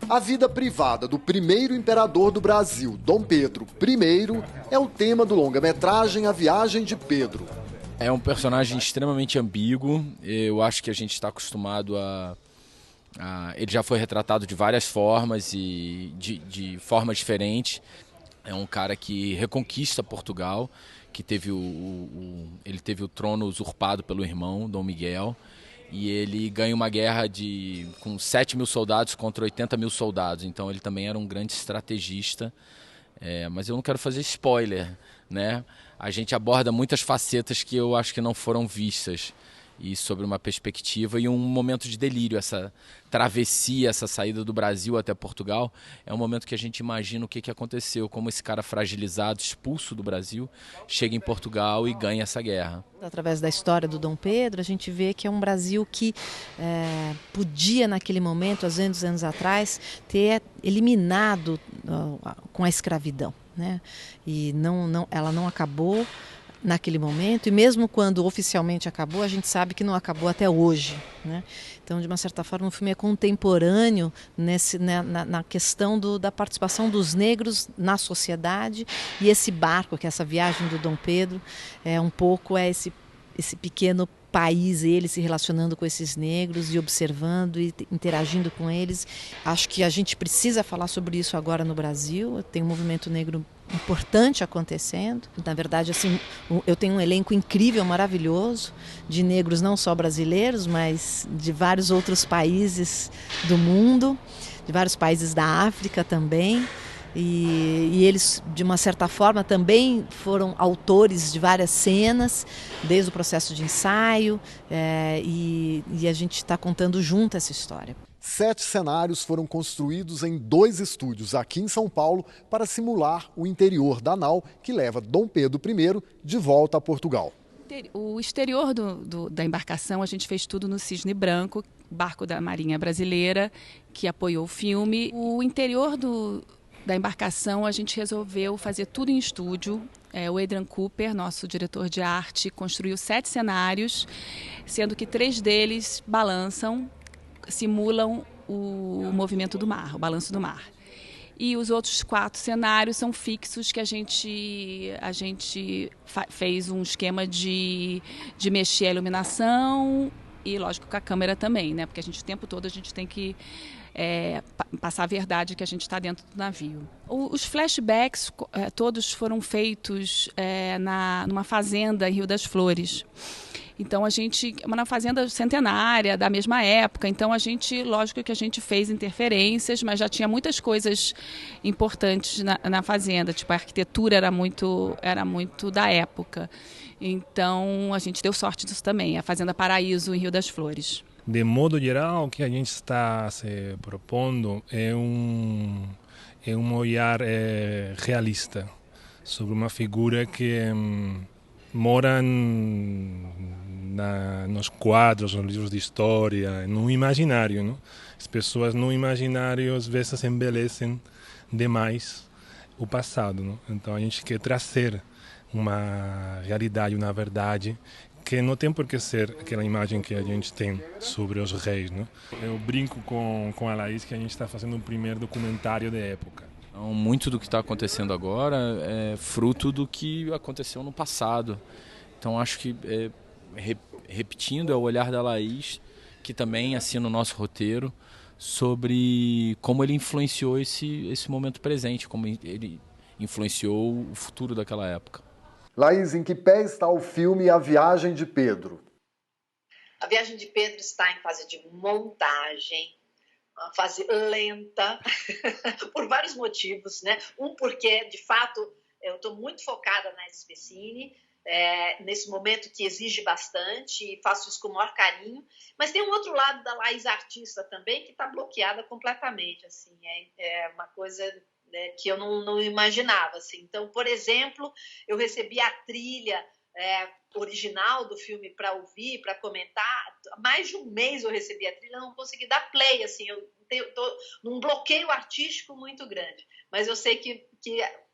A vida privada do primeiro imperador do Brasil, Dom Pedro I, é o tema do longa-metragem A Viagem de Pedro. É um personagem extremamente ambíguo. Eu acho que a gente está acostumado ele já foi retratado de várias formas e de formas diferentes. É um cara que reconquista Portugal, que teve ele teve o trono usurpado pelo irmão, Dom Miguel, e ele ganha uma guerra com 7 mil soldados contra 80 mil soldados. Então ele também era um grande estrategista. Mas eu não quero fazer spoiler, né? A gente aborda muitas facetas que eu acho que não foram vistas, e sobre uma perspectiva e um momento de delírio. Essa travessia, essa saída do Brasil até Portugal, é um momento que a gente imagina o que aconteceu, como esse cara fragilizado, expulso do Brasil, chega em Portugal e ganha essa guerra. Através da história do Dom Pedro, a gente vê que é um Brasil que podia, naquele momento, há 200 anos atrás, ter eliminado com a escravidão, né? E ela não acabou naquele momento, e mesmo quando oficialmente acabou, a gente sabe que não acabou até hoje, né? Então, de uma certa forma, o filme é contemporâneo na questão da participação dos negros na sociedade, e esse barco, que é essa viagem do Dom Pedro, esse pequeno país, ele se relacionando com esses negros e observando e interagindo com eles. Acho que a gente precisa falar sobre isso agora no Brasil. Tem um movimento negro importante acontecendo. Na verdade, assim, eu tenho um elenco incrível, maravilhoso, de negros não só brasileiros, mas de vários outros países do mundo, de vários países da África também. E eles, de uma certa forma, também foram autores de várias cenas, desde o processo de ensaio, e a gente está contando junto essa história. 7 cenários foram construídos em 2 estúdios aqui em São Paulo para simular o interior da nau que leva Dom Pedro I de volta a Portugal. O exterior da embarcação a gente fez tudo no Cisne Branco, barco da Marinha Brasileira, que apoiou o filme. O interior da embarcação a gente resolveu fazer tudo em estúdio. O Adrian Cooper, nosso diretor de arte, construiu 7 cenários, sendo que 3 deles simulam o movimento do mar, o balanço do mar. E os outros 4 cenários são fixos, que a gente fez um esquema de mexer a iluminação e, lógico, com a câmera também, né? Porque o tempo todo a gente tem que passar a verdade que a gente está dentro do navio. Os flashbacks todos foram feitos numa fazenda em Rio das Flores. Então uma fazenda centenária, da mesma época, então lógico que a gente fez interferências, mas já tinha muitas coisas importantes na fazenda, tipo a arquitetura era muito da época. Então a gente deu sorte disso também, a Fazenda Paraíso em Rio das Flores. De modo geral, o que a gente está se propondo é um olhar realista sobre uma figura que mora nos quadros, nos livros de história, no imaginário, não? As pessoas no imaginário às vezes embelecem demais o passado, não? Então a gente quer trazer uma realidade, uma verdade que não tem por que ser aquela imagem que a gente tem sobre os reis, não? Eu brinco com a Laís que a gente está fazendo um primeiro documentário de época. Então, muito do que está acontecendo agora é fruto do que aconteceu no passado. Então acho que, repetindo, é o olhar da Laís, que também assina o nosso roteiro, sobre como ele influenciou esse momento presente, como ele influenciou o futuro daquela época. Laís, em que pé está o filme A Viagem de Pedro? A Viagem de Pedro está em fase de montagem, uma fase lenta, por vários motivos, né? Porque, de fato, eu estou muito focada na SPCine, nesse momento que exige bastante, e faço isso com o maior carinho, mas tem um outro lado da Laís artista também, que está bloqueada completamente, assim, é uma coisa, né, que eu não imaginava, assim. Então, por exemplo, eu recebi a trilha original do filme para ouvir, para comentar. Há mais de um mês eu recebi a trilha, não consegui dar play, assim, eu estou num bloqueio artístico muito grande. Mas eu sei que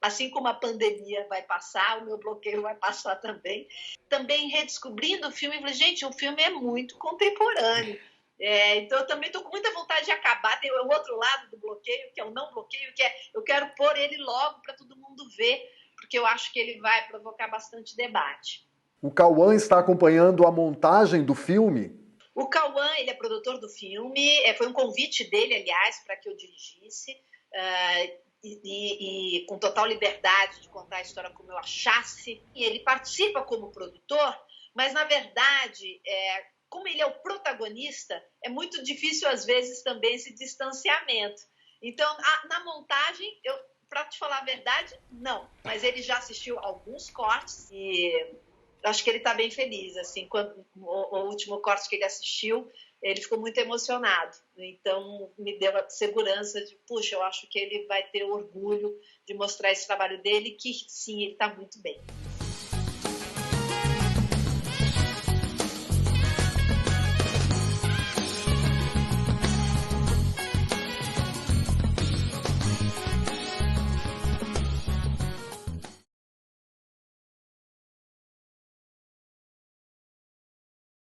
assim como a pandemia vai passar, o meu bloqueio vai passar também. Também redescobrindo o filme, eu falei, gente, o filme é muito contemporâneo. Então eu também estou com muita vontade de acabar. Tem o outro lado do bloqueio, que é o não bloqueio, que é eu quero pôr ele logo para todo mundo ver, porque eu acho que ele vai provocar bastante debate. O Cauã está acompanhando a montagem do filme? O Cauã, ele é produtor do filme, foi um convite dele, aliás, para que eu dirigisse, e com total liberdade de contar a história como eu achasse. E ele participa como produtor, mas, na verdade, como ele é o protagonista, é muito difícil, às vezes, também esse distanciamento. Então, na montagem, para te falar a verdade, não. Mas ele já assistiu alguns cortes e acho que ele está bem feliz. Assim, o último corte que ele assistiu, ele ficou muito emocionado. Então, me deu a segurança de, puxa, eu acho que ele vai ter orgulho de mostrar esse trabalho dele, que sim, ele está muito bem.